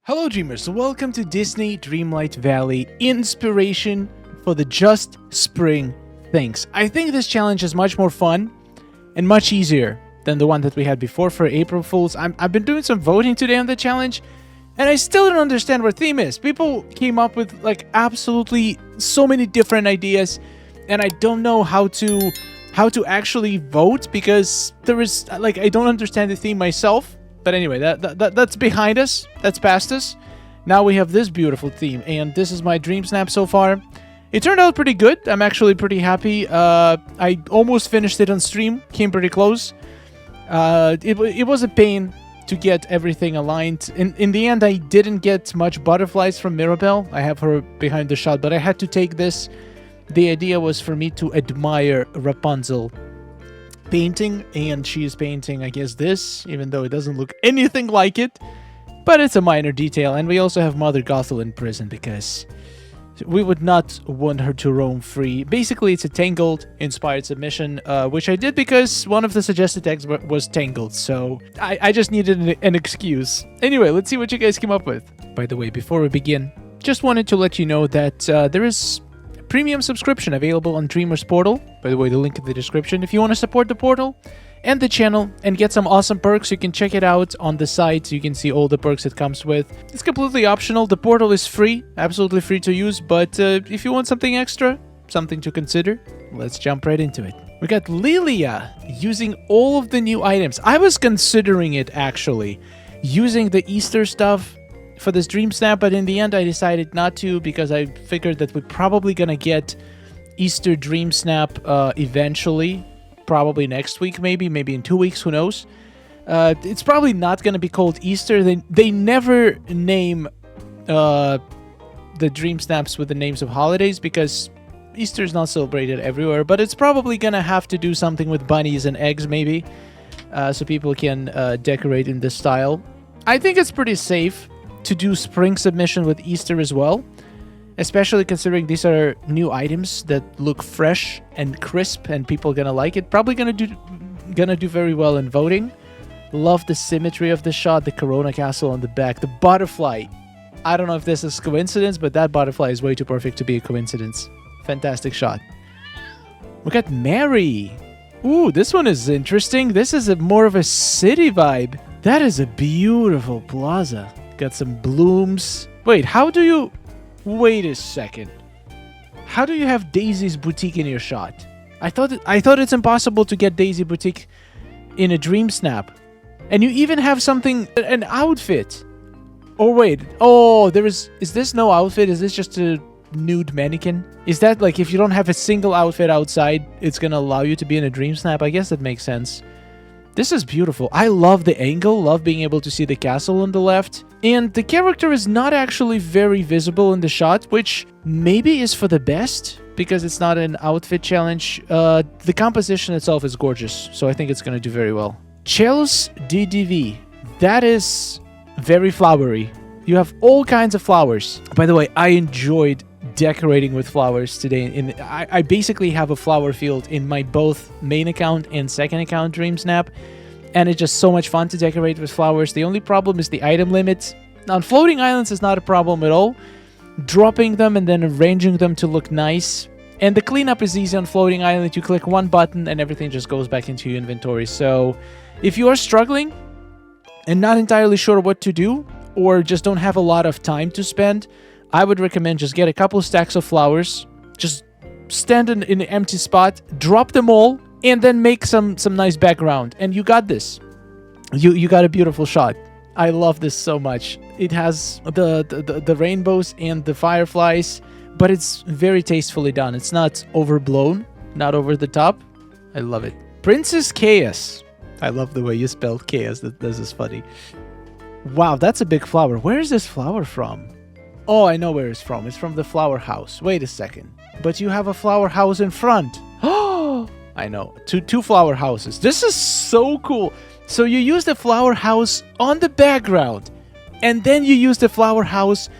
Hello Dreamers, welcome to Disney Dreamlight Valley, inspiration for the Just Spring Things. I think this challenge is much more fun and much easier than the one that we had before for April Fools. I've been doing some voting today on the challenge, and I still don't understand what theme is. People came up with like absolutely so many different ideas, and I don't know how to actually vote because there is like I don't understand the theme myself. But anyway, that's behind us. That's past us. Now we have this beautiful theme, and this is my dream snap so far. It turned out pretty good. I'm actually pretty happy. I almost finished it on stream. Came pretty close. It was a pain to get everything aligned. In the end, I didn't get much butterflies from Mirabelle. I have her behind the shot, but I had to take this. The idea was for me to admire Rapunzel painting, and she is painting, I guess, this, even though it doesn't look anything like it, but it's a minor detail. And we also have Mother Gothel in prison because we would not want her to roam free. Basically, it's a Tangled inspired submission, which I did because one of the suggested tags was Tangled, so I just needed an excuse. Anyway, let's see what you guys came up with. By the way, before we begin, just wanted to let you know that there is premium subscription available on Dreamers Portal. By the way, the link in the description. If you want to support the portal and the channel and get some awesome perks, you can check it out on the site. You can see all the perks it comes with. It's completely optional. The portal is free, absolutely free to use, but if you want something extra, something to consider, let's jump right into it. We got Lilia using all of the new items. I was considering it actually, using the Easter stuff for this dream snap, but in the end I decided not to because I figured that we're probably gonna get Easter dream snap eventually, probably next week, maybe in 2 weeks, who knows. It's probably not gonna be called Easter. They never name the dream snaps with the names of holidays because Easter is not celebrated everywhere, but it's probably gonna have to do something with bunnies and eggs maybe, so people can decorate in this style. I think it's pretty safe to do spring submission with Easter as well, especially considering these are new items that look fresh and crisp and people gonna like it. Probably gonna do very well in voting. Love the symmetry of the shot, the Corona castle on the back, the butterfly. I don't know if this is coincidence, but that butterfly is way too perfect to be a coincidence. Fantastic shot. We got Mary. Ooh, this one is interesting. This is more of a city vibe. That is a beautiful plaza. Got some blooms. Wait, how do you... Wait a second. How do you have Daisy's boutique in your shot? I thought it's impossible to get Daisy boutique in a dream snap. And you even have something... An outfit. Oh, wait. Oh, there is... Is this no outfit? Is this just a nude mannequin? Is that like if you don't have a single outfit outside, it's gonna allow you to be in a dream snap? I guess that makes sense. This is beautiful. I love the angle, love being able to see the castle on the left. And the character is not actually very visible in the shot, which maybe is for the best because it's not an outfit challenge. The composition itself is gorgeous, so I think it's going to do very well. Chels DDV. That is very flowery. You have all kinds of flowers. By the way, I enjoyed decorating with flowers today. I basically have a flower field in my both main account and second account DreamSnap, and it's just so much fun to decorate with flowers. The only problem is the item limit. On floating islands is not a problem at all. Dropping them and then arranging them to look nice. And the cleanup is easy on floating island. You click one button and everything just goes back into your inventory. So if you are struggling and not entirely sure what to do, or just don't have a lot of time to spend, I would recommend just get a couple stacks of flowers, just stand in an empty spot, drop them all, and then make some nice background. And you got this. You got a beautiful shot. I love this so much. It has the rainbows and the fireflies, but it's very tastefully done. It's not overblown, not over the top. I love it. Princess Chaos. I love the way you spelled chaos. This is funny. Wow, that's a big flower. Where is this flower from? Oh, I know where it's from. It's from the flower house. Wait a second. But you have a flower house in front. Oh, I know. Two flower houses. This is so cool. So you use the flower house on the background, and then you use the flower house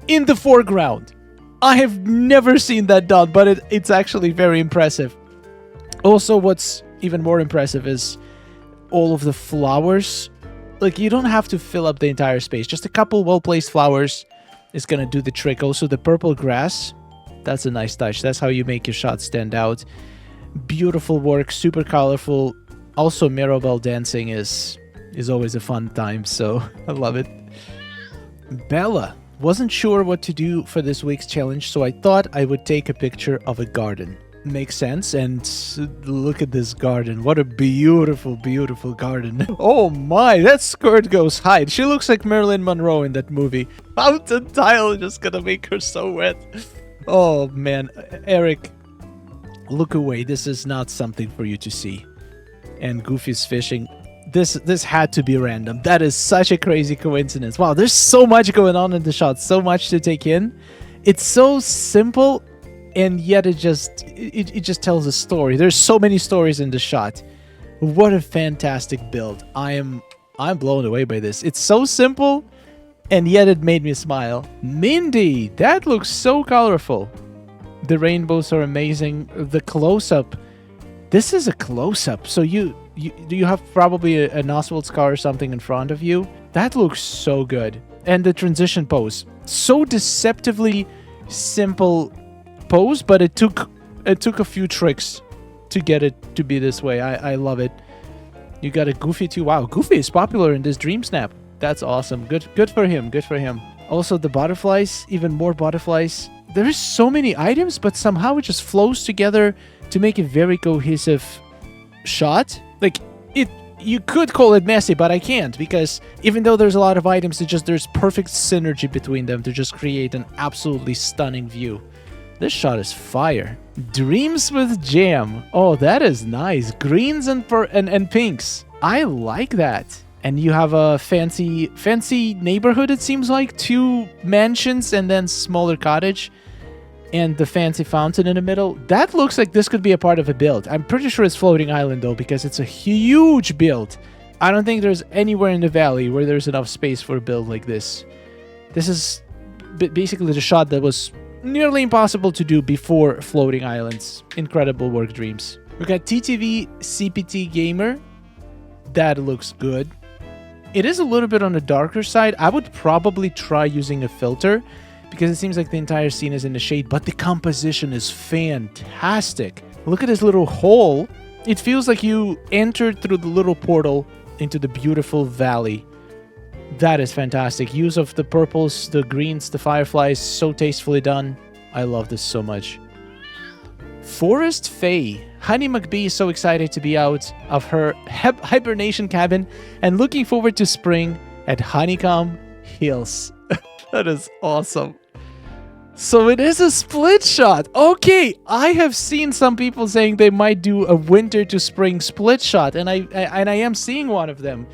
in the foreground. I have never seen that done, but it's actually very impressive. Also, what's even more impressive is all of the flowers like, you don't have to fill up the entire space. Just a couple well-placed flowers is gonna do the trick. Also, the purple grass, that's a nice touch. That's how you make your shot stand out. Beautiful work, super colorful. Also, Mirabelle dancing is always a fun time, so I love it. Bella wasn't sure what to do for this week's challenge, so I thought I would take a picture of a garden. Makes sense. And look at this garden. What a beautiful, beautiful garden. Oh my, that skirt goes high. She looks like Marilyn Monroe in that movie. Fountain tile just gonna make her so wet. Oh man, Eric, look away. This is not something for you to see. And Goofy's fishing. This had to be random. That is such a crazy coincidence. Wow, there's so much going on in the shot. So much to take in. It's so simple, and yet it just tells a story. There's so many stories in the shot. What a fantastic build. I'm blown away by this. It's so simple, and yet it made me smile. Mindy, that looks so colorful. The rainbows are amazing. The close-up. This is a close-up, so you have probably an Oswald scar or something in front of you. That looks so good. And the transition pose. So deceptively simple pose, but it took a few tricks to get it to be this way. I love it. You got a Goofy too. Wow, Goofy is popular in this Dreamsnap. That's awesome. Good for him. Good for him. Also the butterflies, even more butterflies. There's so many items, but somehow it just flows together to make a very cohesive shot. Like, you could call it messy, but I can't, because even though there's a lot of items, there's perfect synergy between them to just create an absolutely stunning view. This shot is fire. Dreams with jam. Oh, that is nice. Greens and pinks. I like that. And you have a fancy neighborhood, it seems like. 2 mansions and then smaller cottage. And the fancy fountain in the middle. That looks like this could be a part of a build. I'm pretty sure it's floating island though, because it's a huge build. I don't think there's anywhere in the valley where there's enough space for a build like this. This is basically the shot that was nearly impossible to do before floating islands. Incredible work, Dreams. We got TTV CPT Gamer. That looks good. It is a little bit on the darker side. I would probably try using a filter, because it seems like the entire scene is in the shade, but the composition is fantastic. Look at this little hole. It feels like you entered through the little portal into the beautiful valley. That is fantastic. Use of the purples, the greens, the fireflies, so tastefully done. I love this so much. Forest Fae. Honey McBee is so excited to be out of her hibernation cabin and looking forward to spring at Honeycomb Hills. That is awesome. So it is a split shot. Okay, I have seen some people saying they might do a winter to spring split shot, and I am seeing one of them.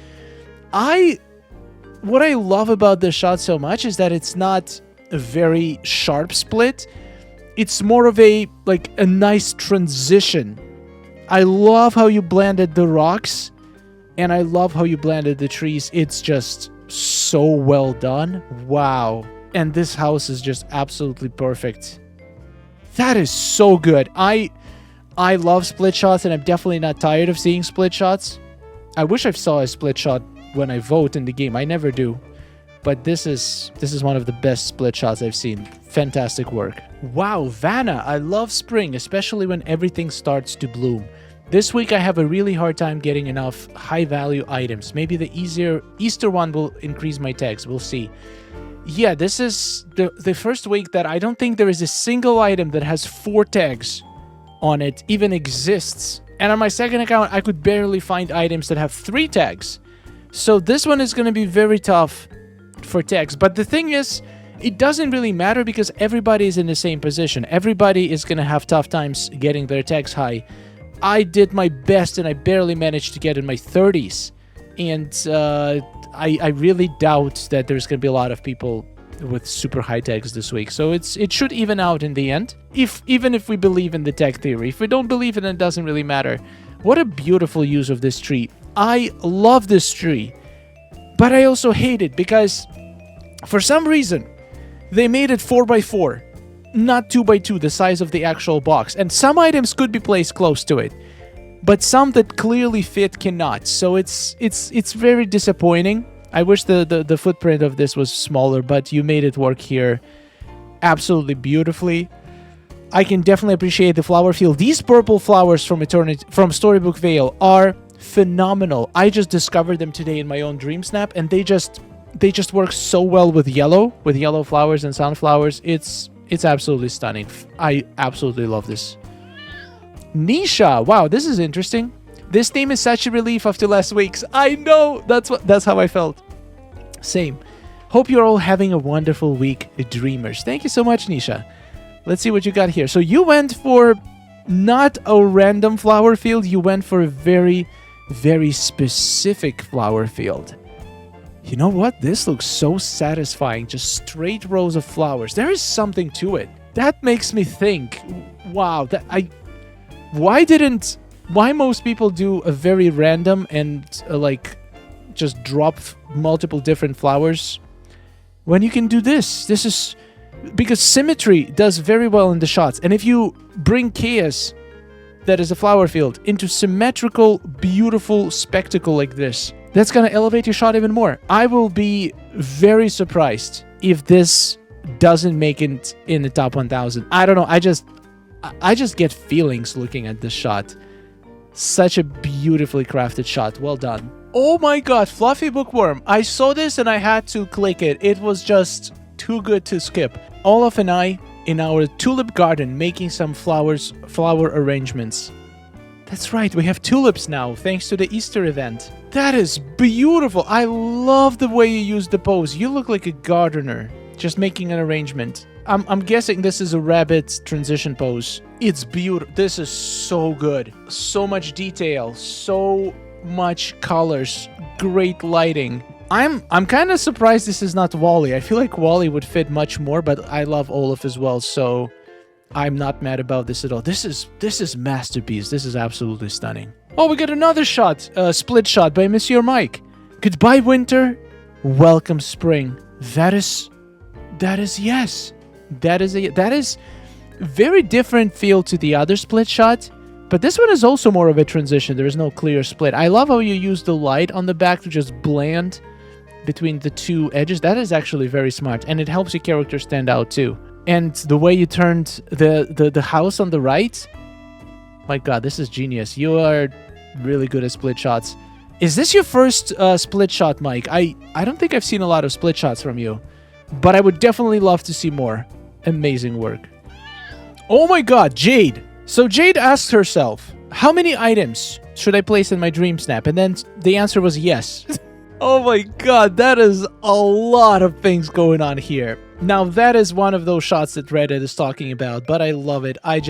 What I love about this shot so much is that it's not a very sharp split. It's more of a nice transition. I love how you blended the rocks, and I love how you blended the trees. It's just so well done. Wow. And this house is just absolutely perfect. That is so good. I love split shots, and I'm definitely not tired of seeing split shots. I wish I saw a split shot when I vote in the game. I never do. But this is one of the best split shots I've seen. Fantastic work. Wow, Vanna, I love spring, especially when everything starts to bloom. This week I have a really hard time getting enough high-value items. Maybe the Easter one will increase my tags. We'll see. Yeah, this is the first week that I don't think there is a single item that has 4 tags on it even exists. And on my second account, I could barely find items that have 3 tags. So this one is going to be very tough for tags. But the thing is, it doesn't really matter because everybody is in the same position. Everybody is going to have tough times getting their tags high. I did my best and I barely managed to get in my 30s. And I really doubt that there's going to be a lot of people with super high tags this week. So it should even out in the end, even if we believe in the tag theory. If we don't believe in it, it doesn't really matter. What a beautiful use of this tree. I love this tree, but I also hate it because for some reason they made it 4x4, not 2x2, the size of the actual box. And some items could be placed close to it. but some that clearly fit cannot. So it's very disappointing. I wish the footprint of this was smaller, but you made it work here absolutely beautifully. I can definitely appreciate the flower field. These purple flowers from Storybook Vale are phenomenal. I just discovered them today in my own Dreamsnap, and they just work so well with yellow flowers and sunflowers. It's absolutely stunning. I absolutely love this. Nisha, wow, this is interesting. This theme is such a relief after last week's. I know, that's how I felt. Same. Hope you're all having a wonderful week, dreamers. Thank you so much, Nisha. Let's see what you got here. So you went for not a random flower field. You went for a very, very specific flower field. You know what? This looks so satisfying. Just straight rows of flowers. There is something to it. That makes me think, wow, why most people do a very random and like just drop multiple different flowers when you can do this. This is because symmetry does very well in the shots. And if you bring chaos, that is a flower field, into symmetrical, beautiful spectacle like this, that's going to elevate your shot even more. I will be very surprised if this doesn't make it in the top 1000. I don't know. I just get feelings looking at this shot. Such a beautifully crafted shot. Well done. Oh my god, Fluffy Bookworm. I saw this and I had to click it. It was just too good to skip. Olaf and I in our tulip garden making some flower arrangements. That's right, we have tulips now thanks to the Easter event. That is beautiful. I love the way you use the pose. You look like a gardener just making an arrangement. I'm guessing this is a rabbit transition pose. It's beautiful. This is so good. So much detail, so much colors, great lighting. I'm kind of surprised this is not Wally. I feel like Wally would fit much more, but I love Olaf as well, so I'm not mad about this at all. This is masterpiece. This is absolutely stunning. Oh, we got another shot, split shot by Monsieur Mike. Goodbye, winter. Welcome, spring. That is yes. That is very different feel to the other split shot, but this one is also more of a transition. There is no clear split. I love how you use the light on the back to just blend between the two edges. That is actually very smart, and it helps your character stand out too. And the way you turned the house on the right, my god, this is genius. You are really good at split shots. Is this your first split shot, Mike? I don't think I've seen a lot of split shots from you, but I would definitely love to see more. Amazing work. Oh my god, Jade. So Jade asked herself, how many items should I place in my Dreamsnap? And then the answer was yes. Oh my god, that is a lot of things going on here. Now that is one of those shots that Reddit is talking about, but I love it. I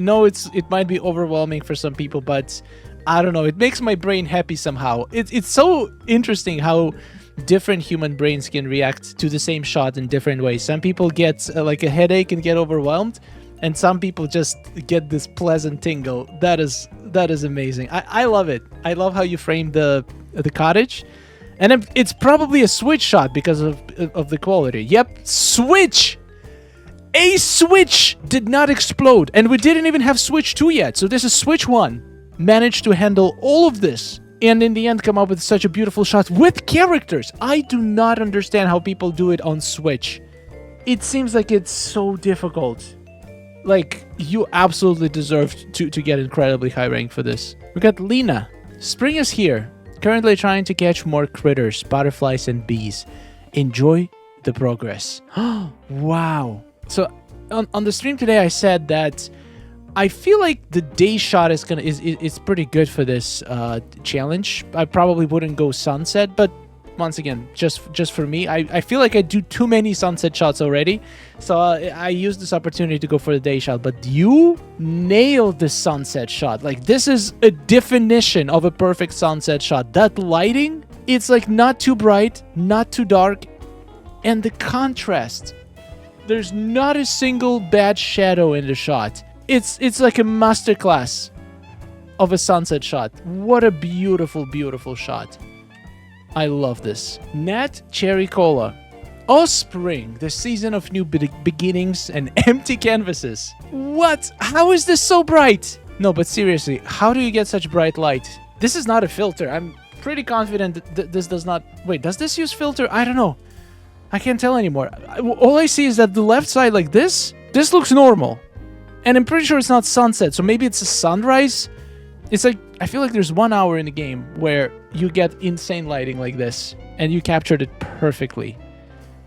know it might be overwhelming for some people, but I don't know. It makes my brain happy somehow. It's so interesting how different human brains can react to the same shot in different ways. Some people get like a headache and get overwhelmed, and some people just get this pleasant tingle. That is amazing. I love it. I love how you framed the cottage, and it's probably a switch shot because of the quality. Yep, switch. A switch did not explode, and we didn't even have switch 2 yet. So this is switch 1. Managed to handle all of this, and in the end come up with such a beautiful shot with characters. I do not understand how people do it on Switch. It seems like it's so difficult. Like, you absolutely deserve to get incredibly high rank for this. We got Lena. Spring is here. Currently trying to catch more critters, butterflies and bees. Enjoy the progress. Wow. So on the stream today I said that I feel like the day shot is pretty good for this challenge. I probably wouldn't go sunset, but once again, just for me, I feel like I do too many sunset shots already, so I used this opportunity to go for the day shot. But you nailed the sunset shot. Like, this is a definition of a perfect sunset shot. That lighting, it's like not too bright, not too dark, and the contrast. There's not a single bad shadow in the shot. It's like a masterclass of a sunset shot. What a beautiful, beautiful shot. I love this. Nat Cherry Cola. Oh, spring, the season of new beginnings and empty canvases. What? How is this so bright? No, but seriously, how do you get such bright light? This is not a filter. I'm pretty confident that this does not... Wait, does this use filter? I don't know. I can't tell anymore. All I see is that the left side, like this looks normal. And I'm pretty sure it's not sunset, so maybe it's a sunrise. It's like, I feel like there's 1 hour in the game where you get insane lighting like this, and you captured it perfectly.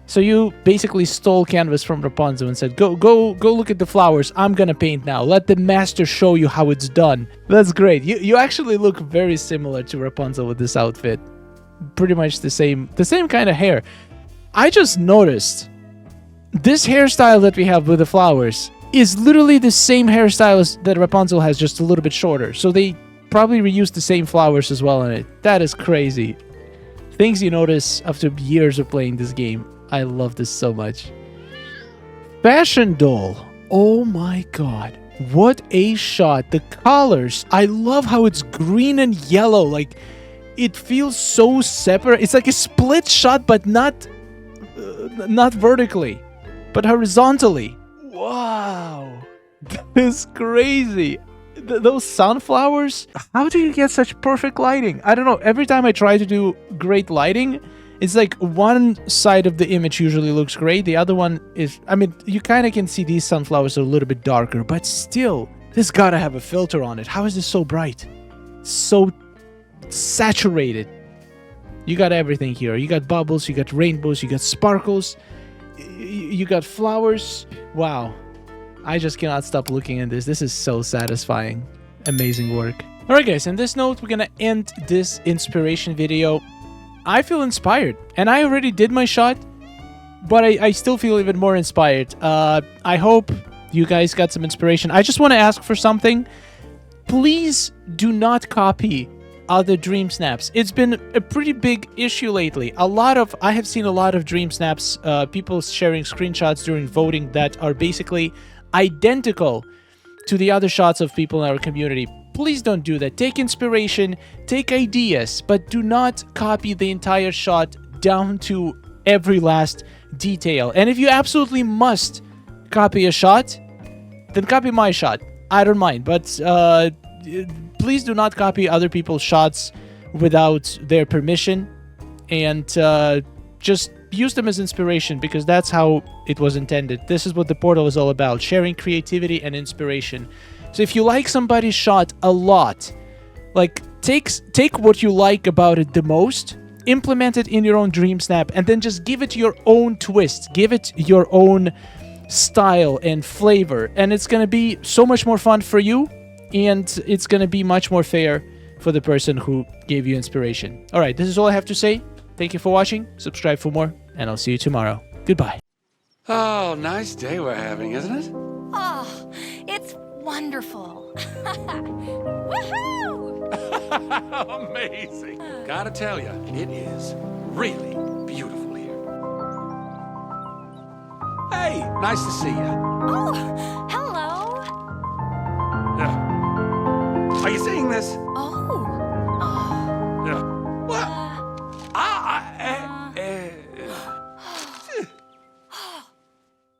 So you basically stole canvas from Rapunzel and said, go look at the flowers. I'm gonna paint now. Let the master show you how it's done. That's great. You actually look very similar to Rapunzel with this outfit. Pretty much the same kind of hair. I just noticed this hairstyle that we have with the flowers is literally the same hairstyle that Rapunzel has, just a little bit shorter. So they probably reused the same flowers as well in it. That is crazy. Things you notice after years of playing this game. I love this so much. Fashion doll. Oh my god. What a shot. The colors. I love how it's green and yellow. Like, it feels so separate. It's like a split shot, but not vertically, but horizontally. Wow. That is crazy. Those sunflowers. How do you get such perfect lighting? I don't know. Every time I try to do great lighting, it's like one side of the image usually looks great. The other one is... I mean, you kind of can see these sunflowers are a little bit darker, but still, this gotta have a filter on it. How is this so bright? So saturated. You got everything here. You got bubbles, you got rainbows, you got sparkles, you got flowers. Wow. I just cannot stop looking at this. This is so satisfying. Amazing work. Alright guys, on this note, we're gonna end this inspiration video. I feel inspired, and I already did my shot, but I still feel even more inspired. I hope you guys got some inspiration. I just want to ask for something. Please do not copy other dream snaps. It's been a pretty big issue lately. I have seen a lot of dream snaps, people sharing screenshots during voting that are basically identical to the other shots of people in our community. Please don't do that. Take inspiration, take ideas, but do not copy the entire shot down to every last detail. And if you absolutely must copy a shot, then copy my shot. I don't mind, but please do not copy other people's shots without their permission, and just use them as inspiration, because that's how it was intended. This is what the portal is all about, sharing creativity and inspiration. So if you like somebody's shot a lot, like take what you like about it the most, implement it in your own dream snap, and then just give it your own twist, give it your own style and flavor, and it's gonna be so much more fun for you, and it's gonna be much more fair for the person who gave you inspiration. All right, this is all I have to say. Thank you for watching. Subscribe for more, and I'll see you tomorrow. Goodbye. Oh, nice day we're having, isn't it? Oh, it's wonderful. Woohoo! Amazing. Gotta tell you, it is really beautiful here. Hey, nice to see you. Oh,